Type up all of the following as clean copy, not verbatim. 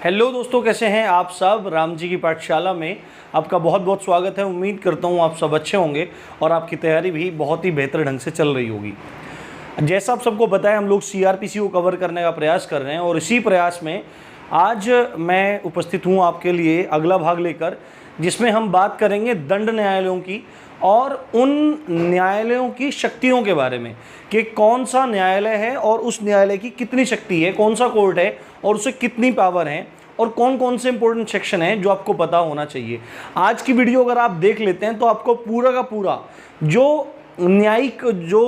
Hello दोस्तों, कैसे हैं आप सब। राम जी की पाठशाला में आपका बहुत बहुत स्वागत है। उम्मीद करता हूँ आप सब अच्छे होंगे और आपकी तैयारी भी बहुत ही बेहतर ढंग से चल रही होगी। जैसा आप सबको पता है, हम लोग सीआरपीसी को कवर करने का प्रयास कर रहे हैं और इसी प्रयास में आज मैं उपस्थित हूँ आपके लिए अगला भाग लेकर, जिसमें हम बात करेंगे दंड न्यायालयों की और उन न्यायालयों की शक्तियों के बारे में कि कौन सा न्यायालय है और उस न्यायालय की कितनी शक्ति है, कौन सा कोर्ट है और उसे कितनी पावर है और कौन कौन से इंपॉर्टेंट सेक्शन हैं जो आपको पता होना चाहिए। आज की वीडियो अगर आप देख लेते हैं तो आपको पूरा का पूरा जो न्यायिक जो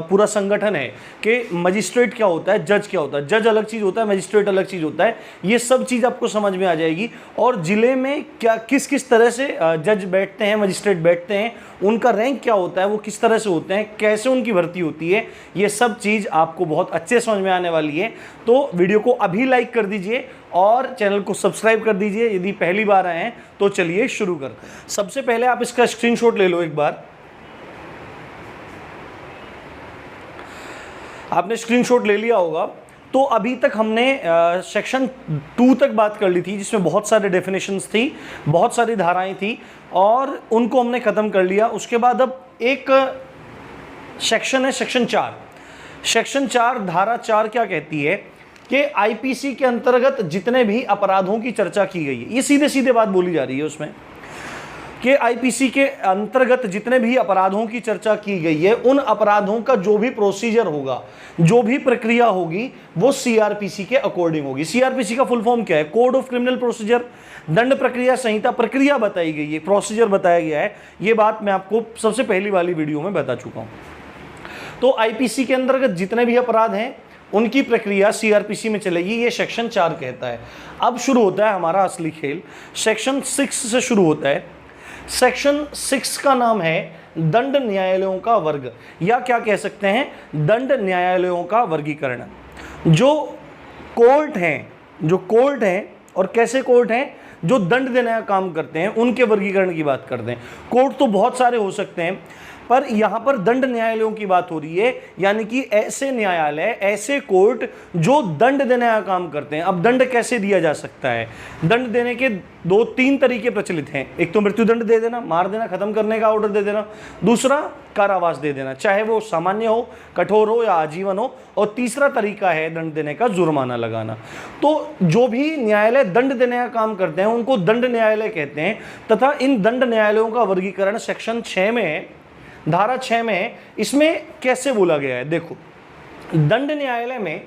पूरा संगठन है कि मजिस्ट्रेट क्या होता है, जज क्या होता है, जज अलग चीज़ होता है, मजिस्ट्रेट अलग चीज़ होता है, ये सब चीज़ आपको समझ में आ जाएगी। और ज़िले में क्या किस किस तरह से जज बैठते हैं, मजिस्ट्रेट बैठते हैं, उनका रैंक क्या होता है, वो किस तरह से होते हैं, कैसे उनकी भर्ती होती है, ये सब चीज़ आपको बहुत अच्छे समझ में आने वाली है। तो वीडियो को अभी लाइक कर दीजिए और चैनल को सब्सक्राइब कर दीजिए यदि पहली बार आए हैं। तो चलिए शुरू करते हैं। सबसे पहले आप इसका स्क्रीनशॉट ले लो एक बार। आपने स्क्रीनशॉट ले लिया होगा। तो अभी तक हमने सेक्शन 2 तक बात कर ली थी, जिसमें बहुत सारे डेफिनेशंस थी, बहुत सारी धाराएं थी और उनको हमने ख़त्म कर लिया। उसके बाद अब एक सेक्शन है सेक्शन 4। सेक्शन 4 धारा 4 क्या कहती है कि आईपीसी के अंतर्गत जितने भी अपराधों की चर्चा की गई है, ये सीधे सीधे बात बोली जा रही है उसमें कि आईपीसी के अंतर्गत जितने भी अपराधों की चर्चा की गई है, उन अपराधों का जो भी प्रोसीजर होगा, जो भी प्रक्रिया होगी, वो सीआरपीसी के अकॉर्डिंग होगी। सीआरपीसी का फुल फॉर्म क्या है? Code of criminal procedure. दंड प्रक्रिया संहिता, प्रक्रिया बताई गई है, प्रोसीजर बताया गया है। ये बात मैं आपको सबसे पहली वाली वीडियो में बता चुका हूं। तो आईपीसी के अंतर्गत जितने भी अपराध हैं उनकी प्रक्रिया सीआरपीसी में चलेगी, ये सेक्शन 4 कहता है। अब शुरू होता है हमारा असली खेल। सेक्शन 6 से शुरू होता है। सेक्शन 6 का नाम है दंड न्यायालयों का वर्ग, या क्या कह सकते हैं, दंड न्यायालयों का वर्गीकरण। जो कोर्ट हैं और कैसे कोर्ट हैं जो दंड देने का काम करते हैं, उनके वर्गीकरण की बात करते हैं। कोर्ट तो बहुत सारे हो सकते हैं, पर यहां पर दंड न्यायालयों की बात हो रही है, यानी कि ऐसे न्यायालय, ऐसे कोर्ट जो दंड देने का काम करते हैं। अब दंड कैसे दिया जा सकता है? दंड देने के 2-3 तरीके प्रचलित हैं। एक तो मृत्युदंड दे देना, मार देना, खत्म करने का ऑर्डर दे देना। दूसरा कारावास दे देना, चाहे वो सामान्य हो, कठोर हो या आजीवन हो। और तीसरा तरीका है दंड देने का, जुर्माना लगाना। तो जो भी न्यायालय दंड देने का काम करते हैं उनको दंड न्यायालय कहते हैं। तथा इन दंड न्यायालयों का वर्गीकरण सेक्शन 6 में है, धारा 6 में है। इसमें कैसे बोला गया है, देखो, दंड न्यायालय में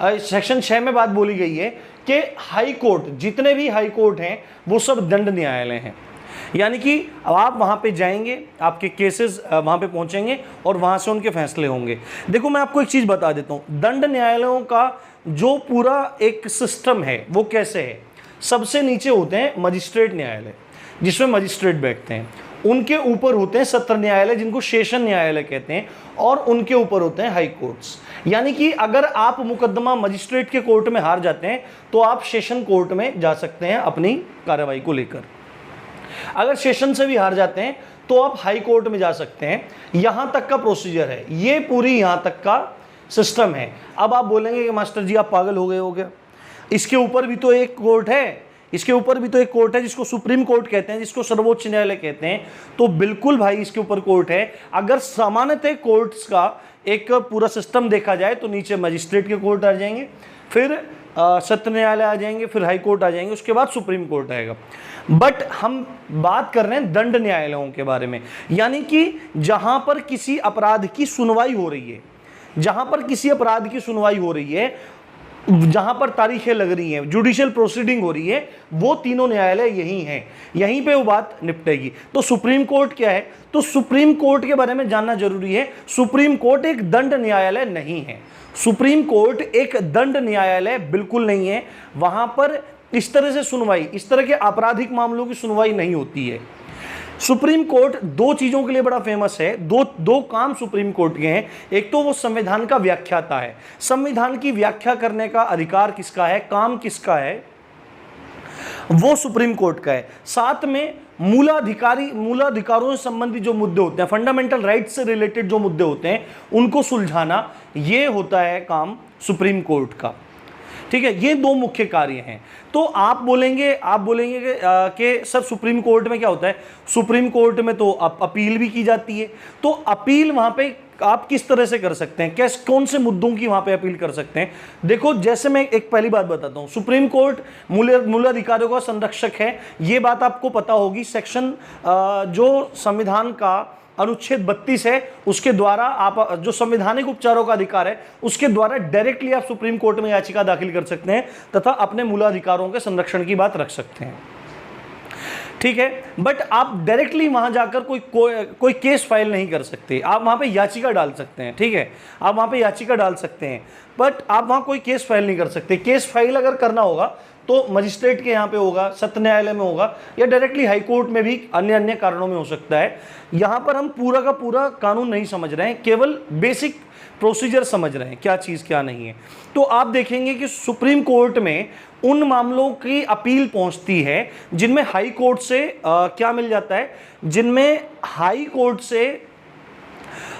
सेक्शन 6 में बात बोली गई है कि हाई कोर्ट, जितने भी हाई कोर्ट हैं वो सब दंड न्यायालय हैं। यानी कि आप वहां पे जाएंगे, आपके केसेस वहां पे पहुंचेंगे और वहां से उनके फैसले होंगे। देखो, मैं आपको एक चीज बता देता हूं, दंड न्यायालयों का जो पूरा एक सिस्टम है वो कैसे है। सबसे नीचे होते हैं मजिस्ट्रेट न्यायालय, जिसमें मजिस्ट्रेट बैठते हैं। उनके ऊपर होते हैं सत्र न्यायालय, जिनको सेशन न्यायालय कहते हैं, और उनके ऊपर होते हैं हाई कोर्ट्स। यानी कि अगर आप मुकदमा मजिस्ट्रेट के कोर्ट में हार जाते हैं तो आप सेशन कोर्ट में जा सकते हैं अपनी कार्रवाई को लेकर। अगर सेशन से भी हार जाते हैं तो आप हाई कोर्ट में जा सकते हैं। यहां तक का प्रोसीजर है, ये पूरी यहां तक का सिस्टम है। अब आप बोलेंगे कि मास्टर जी आप पागल हो गए हो क्या, इसके ऊपर भी तो एक कोर्ट है, इसके ऊपर भी तो एक कोर्ट है जिसको सुप्रीम कोर्ट कहते हैं, जिसको सर्वोच्च न्यायालय कहते हैं। तो बिल्कुल भाई, इसके ऊपर कोर्ट है। अगर सामान्यतः कोर्ट्स का एक पूरा सिस्टम देखा जाए तो नीचे मजिस्ट्रेट के कोर्ट आ जाएंगे, फिर सत्र न्यायालय आ जाएंगे, फिर हाई कोर्ट आ जाएंगे, उसके बाद सुप्रीम कोर्ट आएगा। बट हम बात कर रहे हैं दंड न्यायालयों के बारे में, यानी कि जहां पर किसी अपराध की सुनवाई हो रही है, जहां पर किसी अपराध की सुनवाई हो रही है, जहां पर तारीखें लग रही हैं, जुडिशियल प्रोसीडिंग हो रही है, वो तीनों न्यायालय यही हैं, यहीं पे वो बात निपटेगी। तो सुप्रीम कोर्ट क्या है? तो सुप्रीम कोर्ट के बारे में जानना जरूरी है। सुप्रीम कोर्ट एक दंड न्यायालय नहीं है। सुप्रीम कोर्ट एक दंड न्यायालय बिल्कुल नहीं है। वहां पर इस तरह से सुनवाई, इस तरह के आपराधिक मामलों की सुनवाई नहीं होती है। सुप्रीम कोर्ट 2 चीजों के लिए बड़ा फेमस है। दो काम सुप्रीम कोर्ट के हैं। एक तो वो संविधान का व्याख्याता है, संविधान की व्याख्या करने का अधिकार किसका है, काम किसका है, वो सुप्रीम कोर्ट का है। साथ में मूलाधिकारों से संबंधित जो मुद्दे होते हैं, फंडामेंटल राइट्स से रिलेटेड जो मुद्दे होते हैं, उनको सुलझाना, ये होता है काम सुप्रीम कोर्ट का। ठीक है, ये दो मुख्य कार्य हैं। तो आप बोलेंगे कि सर सुप्रीम कोर्ट में क्या होता है, सुप्रीम कोर्ट में तो अपील भी की जाती है, तो अपील वहां पे आप किस तरह से कर सकते हैं, कैसे, कौन से मुद्दों की वहां पे अपील कर सकते हैं। देखो, जैसे मैं एक पहली बात बताता हूं, सुप्रीम कोर्ट मूल अधिकारों का संरक्षक है, ये बात आपको पता होगी। सेक्शन जो संविधान का अनुच्छेद 32 है, उसके द्वारा आप जो संवैधानिक उपचारों का अधिकार है, उसके द्वारा डायरेक्टली आप सुप्रीम कोर्ट में याचिका दाखिल कर सकते हैं तथा अपने मूलाधिकारों के संरक्षण की बात रख सकते हैं, ठीक है। बट आप डायरेक्टली वहां जाकर कोई केस फाइल नहीं कर सकते, आप वहां पे याचिका डाल सकते हैं, ठीक है, आप वहां पे याचिका डाल सकते हैं, बट आप वहां कोई केस फाइल नहीं कर सकते। केस फाइल अगर करना होगा तो मजिस्ट्रेट के यहाँ पे होगा, सत्र न्यायालय में होगा, या डायरेक्टली हाई कोर्ट में भी अन्य कारणों में हो सकता है। यहाँ पर हम पूरा का पूरा कानून नहीं समझ रहे हैं, केवल बेसिक प्रोसीजर समझ रहे हैं, क्या चीज़ क्या नहीं है। तो आप देखेंगे कि सुप्रीम कोर्ट में उन मामलों की अपील पहुंचती है जिनमें हाई कोर्ट से क्या मिल जाता है, जिनमें हाई कोर्ट से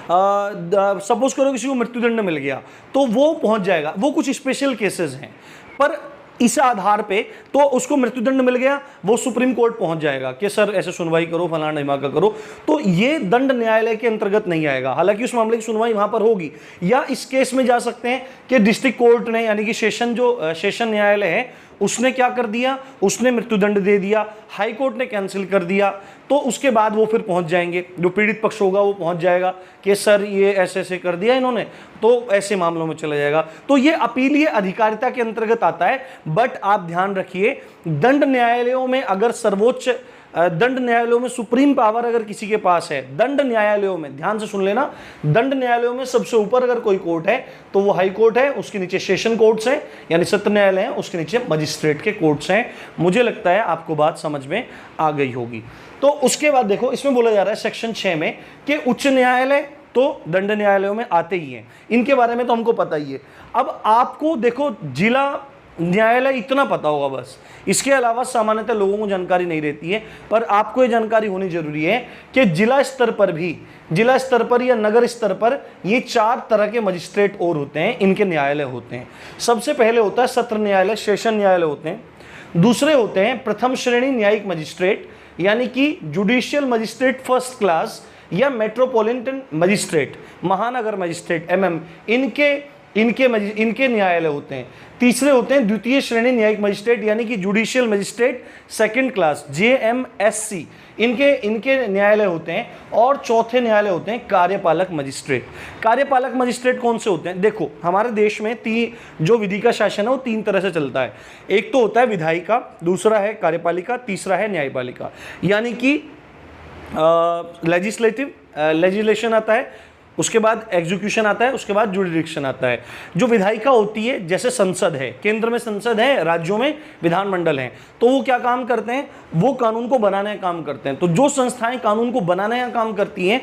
सपोज करो किसी को मृत्युदंड मिल गया तो वो पहुंच जाएगा, वो कुछ स्पेशल केसेस हैं, पर इस आधार पे तो उसको मृत्युदंड मिल गया, वो सुप्रीम कोर्ट पहुंच जाएगा कि सर ऐसे सुनवाई करो, फलाना ढिमाका करो, तो ये दंड न्यायालय के अंतर्गत नहीं आएगा। हालांकि उस मामले की सुनवाई वहां पर होगी, या इस केस में जा सकते हैं कि डिस्ट्रिक्ट कोर्ट ने, यानी कि सेशन न्यायालय है, उसने क्या कर दिया, उसने मृत्युदंड दे दिया, हाई कोर्ट ने कैंसिल कर दिया, तो उसके बाद वो फिर पहुंच जाएंगे, जो पीड़ित पक्ष होगा वो पहुंच जाएगा कि सर ये ऐसे ऐसे कर दिया इन्होंने, तो ऐसे मामलों में चला जाएगा। तो ये अपील, ये अधिकारिता के अंतर्गत आता है। बट आप ध्यान रखिए, दंड न्यायालयों में अगर सर्वोच्च दंड न्यायालयों में सुप्रीम पावर अगर किसी के पास है, दंड न्यायालयों में, ध्यान से सुन लेना, दंड न्यायालयों में सबसे ऊपर अगर कोई कोर्ट है तो वो हाई कोर्ट है, उसके नीचे सेशन कोर्ट्स हैं यानी सत्र न्यायालय है, उसके नीचे मजिस्ट्रेट के कोर्ट्स हैं। मुझे लगता है आपको बात समझ में आ गई होगी। तो उसके बाद देखो, इसमें बोला जा रहा है सेक्शन 6 में कि उच्च न्यायालय तो दंड न्यायालयों में आते ही हैं, इनके बारे में तो हमको पता ही है। अब आपको देखो, जिला न्यायालय इतना पता होगा बस, इसके अलावा सामान्यतः लोगों को जानकारी नहीं रहती है, पर आपको ये जानकारी होनी जरूरी है कि जिला स्तर पर या नगर स्तर पर ये 4 तरह के मजिस्ट्रेट और होते हैं, इनके न्यायालय होते हैं। सबसे पहले होता है सत्र न्यायालय, सेशन न्यायालय होते हैं। दूसरे होते हैं प्रथम श्रेणी न्यायिक मजिस्ट्रेट, यानी कि जुडिशियल मजिस्ट्रेट फर्स्ट क्लास, या मेट्रोपॉलिटन मजिस्ट्रेट, महानगर मजिस्ट्रेट MM, इनके न्यायालय होते हैं। तीसरे होते हैं द्वितीय श्रेणी न्यायिक मजिस्ट्रेट, यानी कि judicial magistrate second class, JMSC, इनके न्यायालय होते हैं। और चौथे न्यायालय होते हैं कार्यपालक मजिस्ट्रेट। कार्यपालक मजिस्ट्रेट कौन से होते हैं? देखो, हमारे देश में जो विधि का शासन है वो 3 तरह से चलता है। एक तो होता है विधायिका, दूसरा है कार्यपालिका, तीसरा है न्यायपालिका। यानी कि लेजिस्लेशन आता है, उसके बाद एग्जीक्यूशन आता है, उसके बाद जुडिडिक्शन आता है। जो विधायिका होती है, जैसे संसद है, केंद्र में संसद है, राज्यों में विधानमंडल है, तो वो क्या काम करते हैं? वो कानून को बनाने का काम करते हैं। तो जो संस्थाएं कानून को बनाने का काम करती हैं,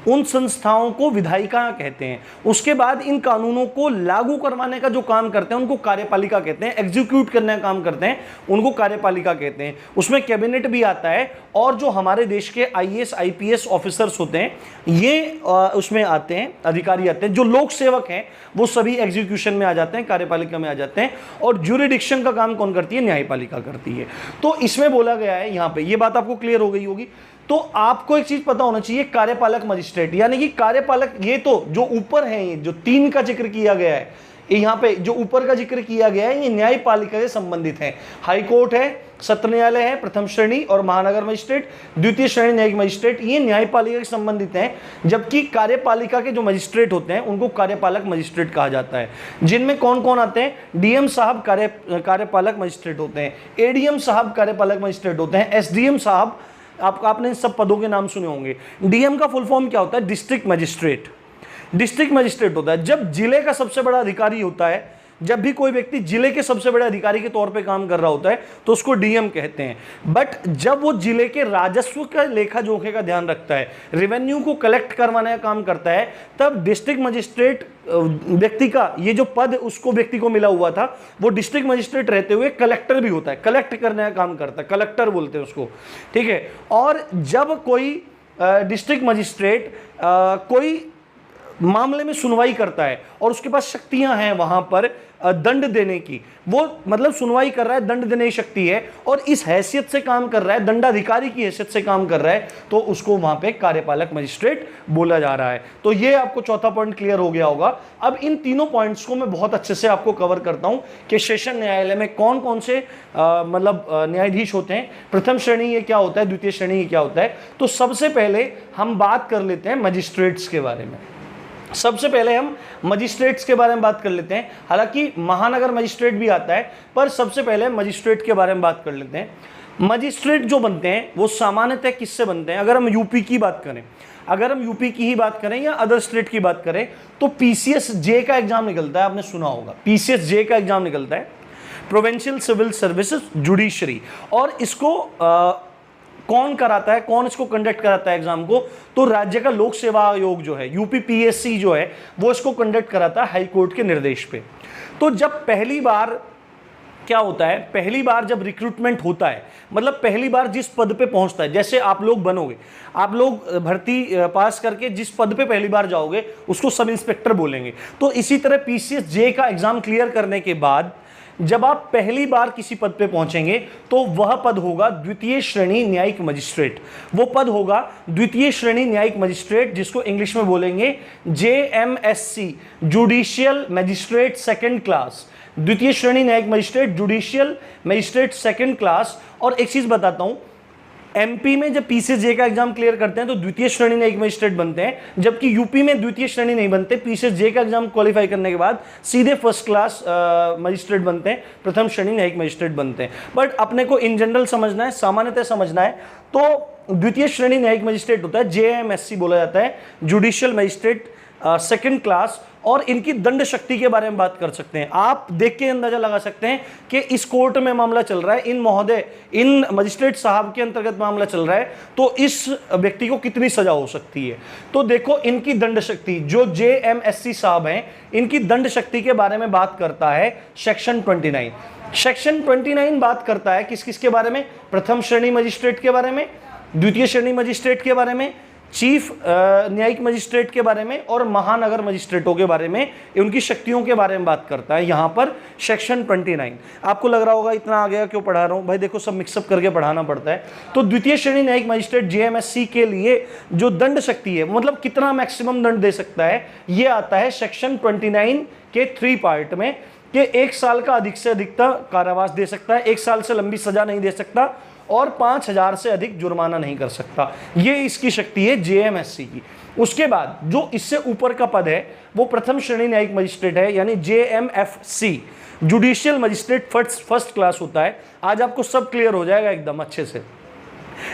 उन संस्थाओं को विधायिका कहते हैं। उसके बाद इन कानूनों को लागू करवाने का जो काम करते हैं उनको कार्यपालिका कहते हैं। एग्जीक्यूट करने का काम करते हैं उनको कार्यपालिका कहते हैं। उसमें कैबिनेट भी आता है, और जो हमारे देश के IAS IPS ऑफिसर्स होते हैं, ये उसमें आते हैं, अधिकारी आते हैं। जो लोक सेवक हैं वो सभी एग्जीक्यूशन में आ जाते हैं, कार्यपालिका में आ जाते हैं। और ज्यूरिडिक्शन का काम कौन करती है? न्यायपालिका करती है। तो इसमें बोला गया है, यहाँ पे ये बात आपको क्लियर हो गई होगी। तो आपको एक चीज पता होना चाहिए, कार्यपालक मजिस्ट्रेट, यानी कि कार्यपालक, ये तो जो ऊपर है, ये जो 3 का जिक्र किया गया है, यहाँ पे जो ऊपर का जिक्र किया गया है, ये न्यायपालिका से संबंधित है। हाई कोर्ट है, सत्र न्यायालय है प्रथम श्रेणी, और महानगर मजिस्ट्रेट द्वितीय श्रेणी न्यायिक मजिस्ट्रेट, ये न्यायपालिका से संबंधित हैं। जबकि कार्यपालिका के जो मजिस्ट्रेट होते हैं उनको कार्यपालक मजिस्ट्रेट कहा जाता है। जिनमें कौन कौन आते हैं? DM साहब कार्यपालक मजिस्ट्रेट होते हैं, ADM साहब कार्यपालक मजिस्ट्रेट होते हैं, SDM साहब, आपने इन सब पदों के नाम सुने होंगे। DM का फुल फॉर्म क्या होता है? District magistrate. डिस्ट्रिक्ट मजिस्ट्रेट होता है जब जिले का सबसे बड़ा अधिकारी होता है, जब भी कोई व्यक्ति जिले के सबसे बड़े अधिकारी के तौर पे काम कर रहा होता है तो उसको DM कहते हैं। बट जब वो जिले के राजस्व का लेखा जोखे का ध्यान रखता है, रेवेन्यू को कलेक्ट करवाने का काम करता है, तब डिस्ट्रिक्ट मजिस्ट्रेट व्यक्ति का ये जो पद उसको व्यक्ति को मिला हुआ था, वो डिस्ट्रिक्ट मजिस्ट्रेट रहते हुए कलेक्टर भी होता है, कलेक्ट करने का काम करता है, कलेक्टर बोलते हैं उसको, ठीक है। और जब कोई डिस्ट्रिक्ट मजिस्ट्रेट कोई मामले में सुनवाई करता है और उसके पास शक्तियां हैं वहां पर दंड देने की, वो मतलब सुनवाई कर रहा है, दंड देने की शक्ति है और इस हैसियत से काम कर रहा है, दंडाधिकारी की हैसियत से काम कर रहा है, तो उसको वहां पे कार्यपालक मजिस्ट्रेट बोला जा रहा है। तो ये आपको चौथा पॉइंट क्लियर हो गया होगा। अब इन तीनों पॉइंट्स को मैं बहुत अच्छे से आपको कवर करता हूं कि सेशन न्यायालय में कौन कौन से मतलब न्यायाधीश होते हैं, प्रथम श्रेणी ये क्या होता है, द्वितीय श्रेणी ये क्या होता है। तो सबसे पहले हम बात कर लेते हैं मजिस्ट्रेट्स के बारे में। सबसे पहले हम मजिस्ट्रेट्स के बारे में बात कर लेते हैं, हालांकि महानगर मजिस्ट्रेट भी आता है, पर सबसे पहले मजिस्ट्रेट के बारे में बात कर लेते हैं। मजिस्ट्रेट जो बनते हैं वो सामान्यतः किससे बनते हैं? अगर हम यूपी की बात करें, अगर हम यूपी की ही बात करें या अदर स्टेट की बात करें, तो पीसीएस जे का एग्जाम निकलता है, आपने सुना होगा, पीसीएस जे का एग्जाम निकलता है, प्रोविंशियल सिविल सर्विसेज जुडिशरी। और इसको कौन कराता है, कौन इसको कंडक्ट कराता है एग्जाम को? तो राज्य का लोक सेवा आयोग जो है, यूपीपीएससी जो है, वो इसको कंडक्ट कराता है हाई कोर्ट के निर्देश पे। तो जब पहली बार क्या होता है, पहली बार जब रिक्रूटमेंट होता है, मतलब पहली बार जिस पद पे पहुंचता है, जैसे आप लोग बनोगे, आप लोग भर्ती पास करके जिस पद पे पहली बार जाओगे उसको सब इंस्पेक्टर बोलेंगे। तो इसी तरह पीसीएस जे का एग्जाम क्लियर करने के बाद जब आप पहली बार किसी पद पे पहुंचेंगे तो वह पद होगा द्वितीय श्रेणी न्यायिक मजिस्ट्रेट। वो पद होगा द्वितीय श्रेणी न्यायिक मजिस्ट्रेट, जिसको इंग्लिश में बोलेंगे जेएमएससी, जुडिशियल मजिस्ट्रेट सेकंड क्लास, द्वितीय श्रेणी न्यायिक magistrate, judicial magistrate second class. और एक चीज बताता हूं, एमपी में जब पीसीएस जे का एग्जाम क्लियर करते हैं तो द्वितीय श्रेणी न्यायिक मजिस्ट्रेट बनते हैं, जबकि यूपी में द्वितीय श्रेणी नहीं बनते। पीसीएस जे का एग्जाम क्वालिफाई करने के बाद सीधे फर्स्ट क्लास मजिस्ट्रेट बनते हैं, प्रथम श्रेणी न्यायिक मजिस्ट्रेट बनते हैं। बट अपने को इन जनरल समझना है, सामान्यतः समझना है, तो द्वितीय श्रेणी न्यायिक मजिस्ट्रेट होता है, जेएमएससी बोला जाता है, जुडिशियल मजिस्ट्रेट सेकंड क्लास। और इनकी दंड शक्ति के बारे में बात कर सकते हैं। आप देख के अंदाजा लगा सकते हैं कि इस कोर्ट में मामला चल रहा है, इन महोदय, इन मजिस्ट्रेट साहब के अंतर्गत मामला चल रहा है, तो इस व्यक्ति को कितनी सजा हो सकती है। तो देखो इनकी दंड शक्ति, जो जेएमएससी साहब हैं, इनकी दंड शक्ति के बारे में बात करता है सेक्शन 29। सेक्शन 29 बात करता है किस किस के बारे में? प्रथम श्रेणी मजिस्ट्रेट के बारे में, द्वितीय श्रेणी मजिस्ट्रेट के बारे में, चीफ न्यायिक मजिस्ट्रेट के बारे में और महानगर मजिस्ट्रेटों के बारे में, उनकी शक्तियों के बारे में बात करता है यहाँ पर सेक्शन 29। आपको लग रहा होगा इतना आ गया क्यों पढ़ा रहा हूँ भाई, देखो सब मिक्सअप करके पढ़ाना पड़ता है। तो द्वितीय श्रेणी न्यायिक मजिस्ट्रेट जेएमएससी के लिए जो दंड शक्ति है, मतलब कितना मैक्सिमम दंड दे सकता है, ये आता है सेक्शन 29 के 3 पार्ट में, कि 1 साल का अधिक से अधिकतम कारावास दे सकता है, 1 साल से लंबी सजा नहीं दे सकता और 5,000 से अधिक जुर्माना नहीं कर सकता। ये इसकी शक्ति है जेएमएससी की। उसके बाद जो इससे ऊपर का पद है वो प्रथम श्रेणी न्यायिक मजिस्ट्रेट है, यानी JMFC, judicial magistrate first class होता है। आज आपको सब क्लियर हो जाएगा एकदम अच्छे से।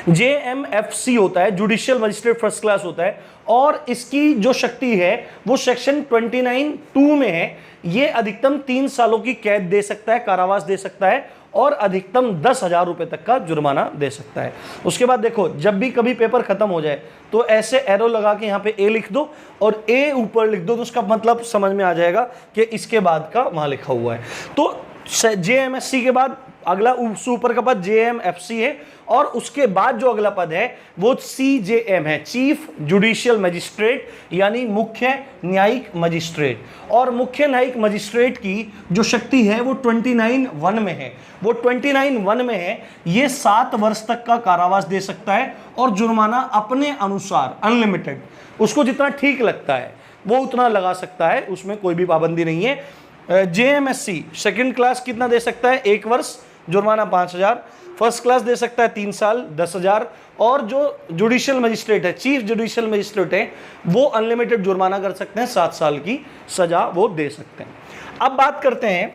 जेएमएफसी होता है, जुडिशियल मजिस्ट्रेट फर्स्ट क्लास होता है, और इसकी जो शक्ति है वो सेक्शन 29(2) में है। ये अधिकतम 3 सालों की कैद दे सकता है, कारावास दे सकता है, और अधिकतम 10,000 रुपए तक का जुर्माना दे सकता है। उसके बाद देखो, जब भी कभी पेपर खत्म हो जाए तो ऐसे एरो लगा के यहाँ पे ए लिख दो और ए ऊपर लिख दो, तो उसका मतलब समझ में आ जाएगा कि इसके बाद का वहां लिखा हुआ है। तो जेएमएससी के बाद अगला उससे ऊपर का पद जेएमएफसी है, और उसके बाद जो अगला पद है वो सीजेएम है, चीफ जुडिशियल मजिस्ट्रेट, यानी मुख्य न्यायिक मजिस्ट्रेट। और मुख्य न्यायिक मजिस्ट्रेट की जो शक्ति है वो 29(1) में है। वो 29(1) में है, ये 7 वर्ष तक का कारावास दे सकता है और जुर्माना अपने अनुसार अनलिमिटेड, उसको जितना ठीक लगता है वो उतना लगा सकता है, उसमें कोई भी पाबंदी नहीं है। जेएमएससी सेकंड क्लास कितना दे सकता है? 1 वर्ष, जुर्माना 5,000। फर्स्ट क्लास दे सकता है 3 साल, 10,000। और जो जुडिशियल मजिस्ट्रेट है, चीफ जुडिशियल मजिस्ट्रेट है, वो अनलिमिटेड जुर्माना कर सकते हैं, 7 साल की सजा वो दे सकते हैं। अब बात करते हैं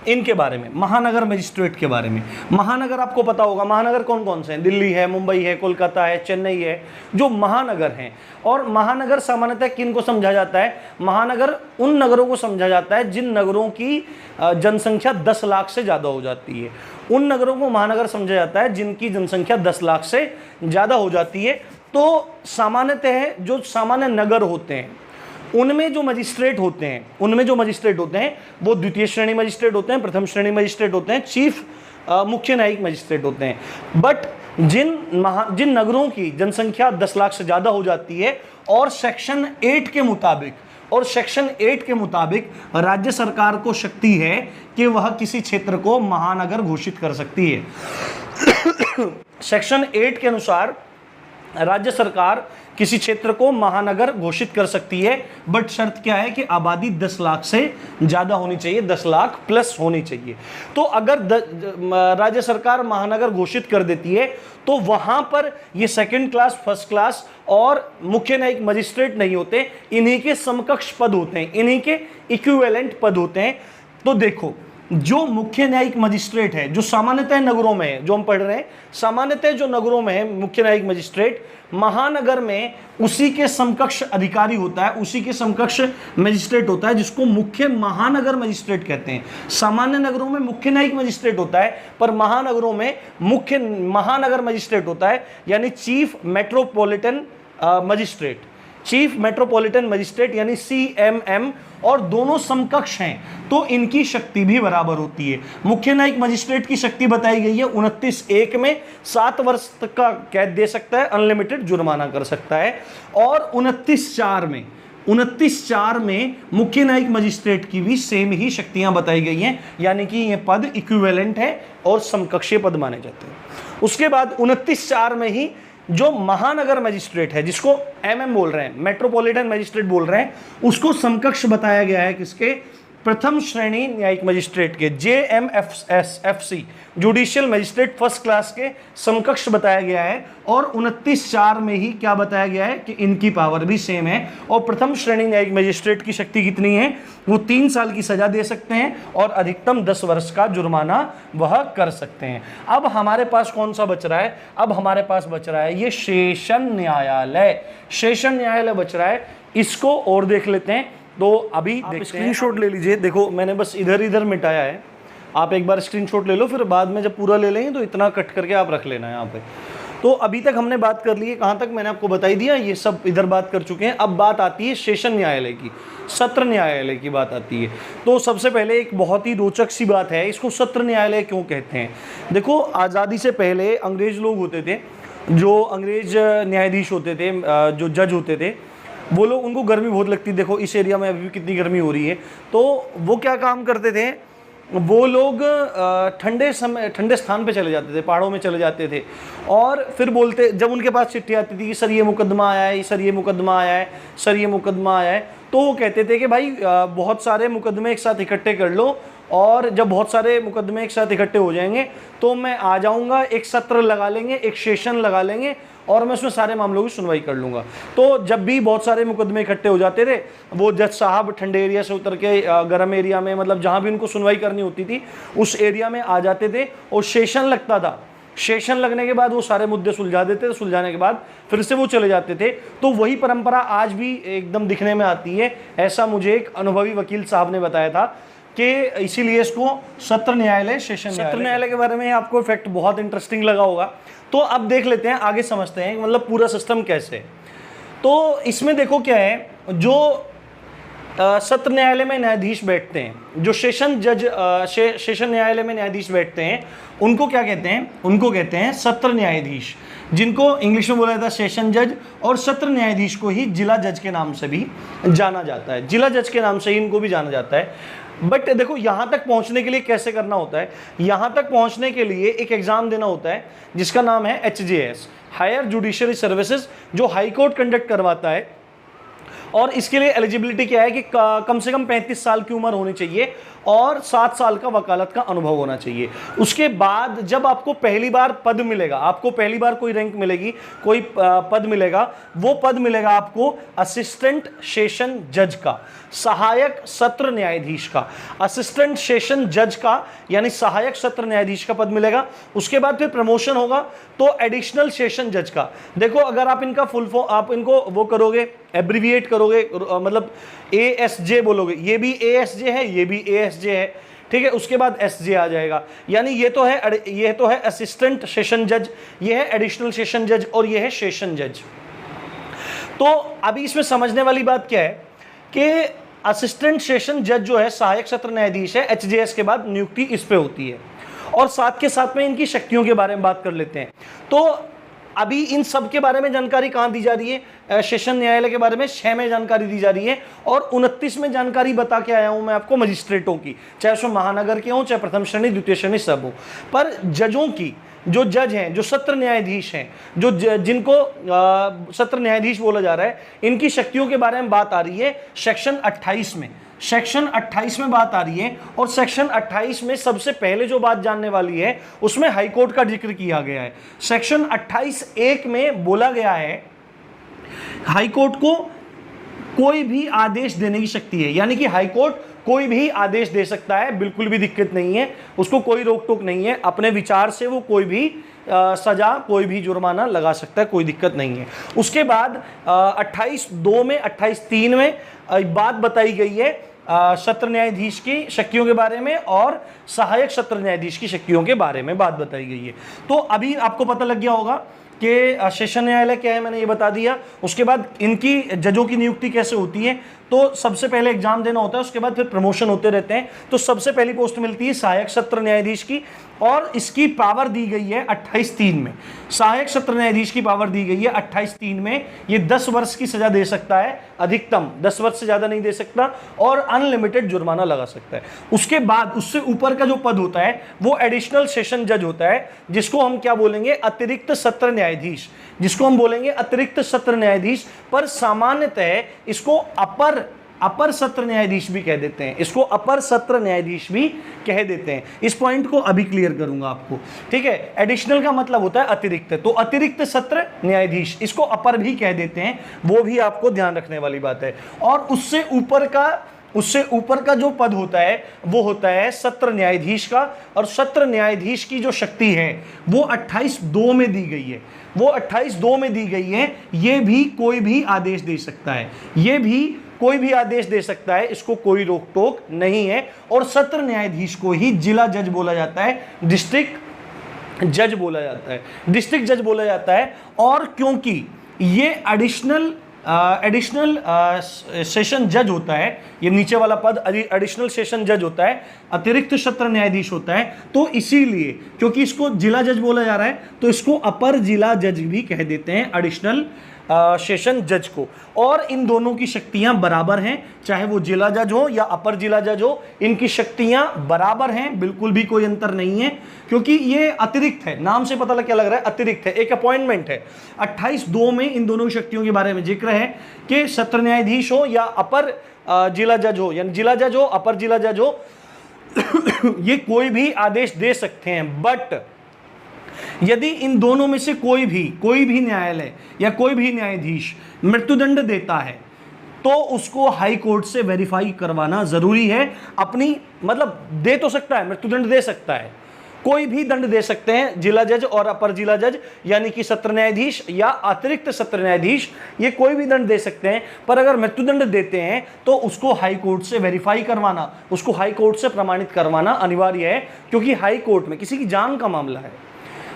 इनके बारे में, महानगर मजिस्ट्रेट के बारे में। महानगर आपको पता होगा, महानगर कौन कौन से हैं? दिल्ली है, मुंबई है, कोलकाता है, चेन्नई है, जो महानगर हैं। और महानगर सामान्यतः किन को समझा जाता है? महानगर उन नगरों को समझा जाता है जिन नगरों की जनसंख्या 10 लाख से ज़्यादा हो जाती है। उन नगरों को महानगर समझा जाता है जिनकी जनसंख्या 10 लाख से ज़्यादा हो जाती है। तो सामान्यतः जो सामान्य नगर होते हैं उनमें जो मजिस्ट्रेट होते हैं वो द्वितीय श्रेणी मजिस्ट्रेट होते हैं, प्रथम श्रेणी मजिस्ट्रेट होते हैं, चीफ मुख्य न्यायिक मजिस्ट्रेट होते हैं। बट जिन नगरों की जनसंख्या 10 लाख से ज़्यादा हो जाती है और सेक्शन 8 के मुताबिक राज्य सरकार को शक्ति है कि वह किसी क्षेत्र को महानगर घोषित कर सकती है। सेक्शन 8 के अनुसार राज्य सरकार किसी क्षेत्र को महानगर घोषित कर सकती है, बट शर्त क्या है कि आबादी 10 लाख से ज़्यादा होनी चाहिए, 10 लाख प्लस होनी चाहिए। तो अगर राज्य सरकार महानगर घोषित कर देती है तो वहाँ पर ये सेकंड क्लास, फर्स्ट क्लास और मुख्य न्यायिक मजिस्ट्रेट नहीं होते, इन्हीं के समकक्ष पद होते हैं, इन्हीं के इक्विवेलेंट पद होते हैं। तो देखो, जो मुख्य न्यायिक मजिस्ट्रेट है, जो सामान्यतः नगरों में है, जो हम पढ़ रहे हैं, सामान्यतः जो नगरों में है मुख्य न्यायिक मजिस्ट्रेट, महानगर में उसी के समकक्ष अधिकारी होता है, उसी के समकक्ष मजिस्ट्रेट होता है, जिसको मुख्य महानगर मजिस्ट्रेट कहते हैं। सामान्य नगरों में मुख्य न्यायिक मजिस्ट्रेट होता है, पर महानगरों में मुख्य महानगर मजिस्ट्रेट होता है, यानी chief metropolitan magistrate, chief metropolitan magistrate यानी CMM, और दोनों समकक्ष हैं तो इनकी शक्ति भी बराबर होती है। मुख्य न्यायिक मजिस्ट्रेट की शक्ति बताई गई है 29(1) में 7 वर्ष तक का कैद दे सकता है, अनलिमिटेड जुर्माना कर सकता है, और 29(4) में मुख्य न्यायिक मजिस्ट्रेट की भी सेम ही शक्तियां बताई गई हैं, यानी कि ये पद इक्विवेलेंट है और समकक्षीय पद माने जाते हैं। उसके बाद 29(4) में ही जो महानगर मजिस्ट्रेट है, जिसको MM बोल रहे हैं, मेट्रोपॉलिटन मजिस्ट्रेट बोल रहे हैं, उसको समकक्ष बताया गया है किसके? प्रथम श्रेणी न्यायिक मजिस्ट्रेट के, JMFC, judicial magistrate first class के समकक्ष बताया गया है। और 29(4) में ही क्या बताया गया है कि इनकी पावर भी सेम है। और प्रथम श्रेणी न्यायिक मजिस्ट्रेट की शक्ति कितनी है? वो 3 साल की सजा दे सकते हैं और अधिकतम 10 वर्ष का जुर्माना वह कर सकते हैं। अब हमारे पास कौन सा बच रहा है? अब हमारे पास बच रहा है ये सेशन न्यायालय, सेशन न्यायालय बच रहा है। इसको और देख लेते हैं। तो अभी आप स्क्रीनशॉट ले लीजिए, देखो मैंने बस इधर इधर मिटाया है, आप एक बार स्क्रीनशॉट ले लो, फिर बाद में जब पूरा ले लेंगे तो इतना कट करके आप रख लेना है यहाँ पे। तो अभी तक हमने बात कर ली है, कहाँ तक मैंने आपको बताई दिया, ये सब इधर बात कर चुके हैं। अब बात आती है सेशन न्यायालय की, सत्र न्यायालय की बात आती है। तो सबसे पहले एक बहुत ही रोचक सी बात है, इसको सत्र न्यायालय क्यों कहते हैं? देखो, आज़ादी से पहले अंग्रेज लोग होते थे, जो अंग्रेज न्यायाधीश होते थे, जो जज होते थे, वो लोग, उनको गर्मी बहुत लगती। देखो इस एरिया में अभी भी कितनी गर्मी हो रही है, तो वो क्या काम करते थे, वो लोग ठंडे स्थान पे चले जाते थे, पहाड़ों में चले जाते थे, और फिर बोलते, जब उनके पास चिट्ठी आती थी कि सर ये मुकदमा आया है, सर ये मुकदमा आया है, सर ये मुकदमा आया है, तो वो कहते थे कि भाई बहुत सारे मुकदमे एक साथ इकट्ठे कर लो, और जब बहुत सारे मुकदमे एक साथ इकट्ठे हो जाएंगे तो मैं आ जाऊंगा, एक सत्र लगा लेंगे, एक सेशन लगा लेंगे, और मैं उसमें सारे मामलों की सुनवाई कर लूँगा। तो जब भी बहुत सारे मुकदमे इकट्ठे हो जाते थे, वो जज साहब ठंडे एरिया से उतर के गर्म एरिया में, मतलब जहाँ भी उनको सुनवाई करनी होती थी उस एरिया में आ जाते थे, और सेशन लगता था। सेशन लगने के बाद वो सारे मुद्दे सुलझा देते थे, सुलझाने के बाद फिर से वो चले जाते थे। तो वही परंपरा आज भी एकदम दिखने में आती है, ऐसा मुझे एक अनुभवी वकील साहब ने बताया था, कि इसीलिए इसको सत्र न्यायालय, सेशन सत्र न्यायालय के बारे में आपको फैक्ट बहुत इंटरेस्टिंग लगा होगा। तो अब देख लेते हैं, आगे समझते हैं मतलब पूरा सिस्टम कैसे है। तो इसमें देखो क्या है, जो सत्र न्यायालय में न्यायाधीश बैठते हैं, जो सेशन जज सेशन न्यायालय में न्यायाधीश बैठते हैं, उनको क्या कहते हैं? उनको कहते हैं सत्र न्यायाधीश, जिनको इंग्लिश में बोला जाता है सेशन जज, और सत्र न्यायाधीश को ही जिला जज के नाम से भी जाना जाता है, जिला जज के नाम से ही इनको भी जाना जाता है। बट देखो, यहाँ तक पहुँचने के लिए कैसे करना होता है? यहाँ तक पहुँचने के लिए एक एग्जाम देना होता है जिसका नाम है HJS, हायर जुडिशरी सर्विसेज, जो हाई कोर्ट कंडक्ट करवाता है। और इसके लिए एलिजिबिलिटी क्या है कि कम से कम 35 साल की उम्र होनी चाहिए और 7 साल का वकालत का अनुभव होना चाहिए। उसके बाद जब आपको पहली बार पद मिलेगा, आपको पहली बार कोई रैंक मिलेगी, कोई पद मिलेगा, वो पद मिलेगा आपको असिस्टेंट सेशन जज का, सहायक सत्र न्यायाधीश का, असिस्टेंट सेशन जज का यानी सहायक सत्र न्यायाधीश का पद मिलेगा। उसके बाद फिर प्रमोशन होगा तो एडिशनल सेशन जज का। देखो, अगर आप इनका फुल फॉर्म, आप इनको वो करोगे, एब्रीविएट करोगे, मतलब ASJ बोलोगे, ये भी ASJ है, ये भी ASJ है, ठीक है। उसके बाद SJ आ जाएगा, यानी ये तो है असिस्टेंट सेशन जज, ये है एडिशनल सेशन जज, और ये है सेशन जज। तो अभी इसमें समझने वाली बात क्या है कि असिस्टेंट सेशन जज जो है, सहायक सत्र न्यायाधीश है, HJS के बाद नियुक्ति इस पे होती है। और साथ के साथ में इनकी शक्तियों के बारे में बात कर लेते हैं। तो अभी इन सब के बारे में जानकारी कहाँ दी जा रही है? सेशन न्यायालय के बारे में 6 में जानकारी दी जा रही है और 29 में जानकारी बता के आया हूं मैं आपको मजिस्ट्रेटों की, चाहे उसमें महानगर के हों, चाहे प्रथम श्रेणी द्वितीय श्रेणी सब हो। पर जजों की, जो जज हैं, जो सत्र न्यायाधीश हैं, जो जिनको सत्र न्यायाधीश बोला जा रहा है, इनकी शक्तियों के बारे में बात आ रही है सेक्शन 28 में। सेक्शन 28 में बात आ रही है और सेक्शन 28 में सबसे पहले जो बात जानने वाली है उसमें हाईकोर्ट का जिक्र किया गया है। सेक्शन 28(1) में बोला गया है हाईकोर्ट को कोई भी आदेश देने की शक्ति है, यानी कि हाईकोर्ट कोई भी आदेश दे सकता है, बिल्कुल भी दिक्कत नहीं है, उसको कोई रोक टोक नहीं है, अपने विचार से वो कोई भी सजा, कोई भी जुर्माना लगा सकता है, कोई दिक्कत नहीं है। उसके बाद 28(2) में 28(3) में बात बताई गई है सत्र न्यायाधीश की शक्तियों के बारे में और सहायक सत्र न्यायाधीश की शक्तियों के बारे में बात बताई गई है। तो अभी आपको पता लग गया होगा कि सेशन न्यायालय क्या है, मैंने ये बता दिया। उसके बाद इनकी जजों की नियुक्ति कैसे होती है, तो सबसे पहले एग्जाम देना होता है, उसके बाद फिर प्रमोशन होते रहते हैं। तो सबसे पहली पोस्ट मिलती है सहायक सत्र न्यायाधीश की और इसकी पावर दी गई है 28(3) में। सहायक सत्र न्यायाधीश की पावर दी गई है 28(3) में। ये 10 वर्ष की सजा दे सकता है, अधिकतम 10 वर्ष से ज्यादा नहीं दे सकता, और अनलिमिटेड जुर्माना लगा सकता है। उसके बाद उससे ऊपर का जो पद होता है वो एडिशनल सेशन जज होता है, जिसको हम क्या बोलेंगे, अतिरिक्त सत्र न्यायाधीश, जिसको हम बोलेंगे अतिरिक्त सत्र न्यायाधीश। पर सामान्यतः इसको अपर सत्र न्यायाधीश भी कह देते हैं, इसको अपर सत्र न्यायाधीश भी कह देते हैं। इस पॉइंट को अभी क्लियर करूंगा आपको, ठीक है। एडिशनल का मतलब होता है अतिरिक्त, तो अतिरिक्त सत्र न्यायाधीश, इसको अपर भी कह देते हैं, वो भी आपको ध्यान रखने वाली बात है। और उससे ऊपर का जो पद होता है वो होता है सत्र न्यायाधीश का, और सत्र न्यायाधीश की जो शक्ति है वो 28(2) में दी गई है, वो 28(2) में दी गई है। ये भी कोई भी आदेश दे सकता है, ये भी कोई भी आदेश दे सकता है, इसको कोई रोक टोक नहीं है। और सत्र न्यायाधीश को ही जिला जज बोला जाता है, डिस्ट्रिक्ट जज बोला जाता है, डिस्ट्रिक्ट जज बोला जाता है। और क्योंकि ये एडिशनल सेशन जज होता है, ये नीचे वाला पद एडिशनल सेशन जज होता है, अतिरिक्त सत्र न्यायाधीश होता है, तो इसीलिए क्योंकि इसको जिला जज बोला जा रहा है तो इसको अपर जिला जज भी कह देते हैं, एडिशनल सेशन जज को। और इन दोनों की शक्तियां बराबर हैं, चाहे वो जिला जज हो या अपर जिला जज हो, इनकी शक्तियां बराबर हैं, बिल्कुल भी कोई अंतर नहीं है, क्योंकि ये अतिरिक्त है। नाम से पता लग क्या लग रहा है, अतिरिक्त है, एक अपॉइंटमेंट है। 28(2) में इन दोनों शक्तियों के बारे में जिक्र है कि सत्र न्यायाधीश हो या अपर जिला जज हो, यानी जिला जज हो, अपर जिला जज हो, ये कोई भी आदेश दे सकते हैं। बट यदि इन दोनों में से कोई भी न्यायालय या कोई भी न्यायाधीश मृत्युदंड देता है तो उसको हाई कोर्ट से वेरीफाई करवाना जरूरी है। अपनी मतलब दे तो सकता है, मृत्युदंड दे सकता है, कोई भी दंड दे सकते हैं जिला जज और अपर जिला जज, यानी कि सत्र न्यायाधीश या अतिरिक्त सत्र न्यायाधीश, ये कोई भी दंड दे सकते हैं। पर अगर मृत्युदंड देते हैं तो उसको हाई कोर्ट से वेरीफाई करवाना, उसको हाई कोर्ट से प्रमाणित करवाना अनिवार्य है, क्योंकि हाई कोर्ट में किसी की जान का मामला है,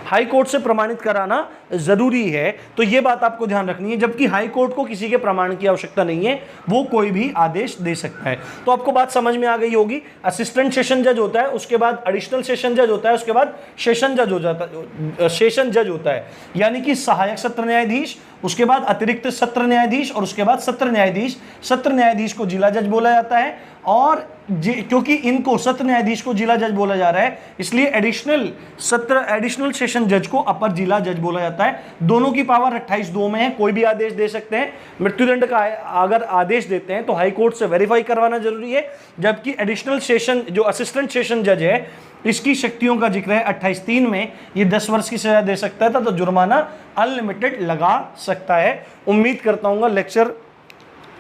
हाई कोर्ट से प्रमाणित कराना जरूरी है। तो ये बात आपको ध्यान रखनी है। जबकि हाई कोर्ट को किसी के प्रमाण की आवश्यकता नहीं है, वो कोई भी आदेश दे सकता है। तो आपको बात समझ में आ गई होगी। असिस्टेंट सेशन जज होता है, उसके बाद एडिशनल सेशन जज होता है, उसके बाद सेशन जज हो जाता है, सेशन जज होता है, यानी कि सहायक सत्र न्यायाधीश, उसके बाद अतिरिक्त सत्र न्यायाधीश और उसके बाद सत्र न्यायाधीश। सत्र न्यायाधीश को जिला जज बोला जाता है, और क्योंकि इनको सत्र न्यायाधीश को जिला जज बोला जा रहा है, इसलिए एडिशनल सेशन जज को अपर जिला जज बोला जाता है। दोनों की पावर 28(2) में है, कोई भी आदेश दे सकते हैं। मृत्युदंड का अगर आदेश देते हैं तो हाई कोर्ट से वेरीफाई करवाना जरूरी है। जबकि एडिशनल सेशन जो असिस्टेंट सेशन जज है, इसकी शक्तियों का जिक्र है 28(3) में, ये 10 वर्ष की सजा दे सकता है, तो जुर्माना अनलिमिटेड लगा सकता है। उम्मीद करता हूँ लेक्चर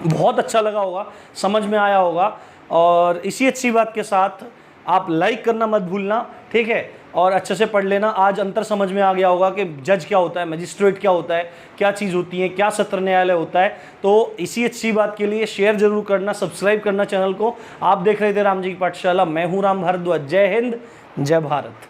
बहुत अच्छा लगा होगा, समझ में आया होगा, और इसी अच्छी बात के साथ आप लाइक करना मत भूलना, ठीक है, और अच्छे से पढ़ लेना। आज अंतर समझ में आ गया होगा कि जज क्या होता है, मजिस्ट्रेट क्या होता है, क्या चीज़ होती है, क्या सत्र न्यायालय होता है। तो इसी अच्छी बात के लिए शेयर जरूर करना, सब्सक्राइब करना चैनल को। आप देख रहे थे राम जी की पाठशाला, मैं हूँ राम भारद्वाज। जय हिंद, जय भारत।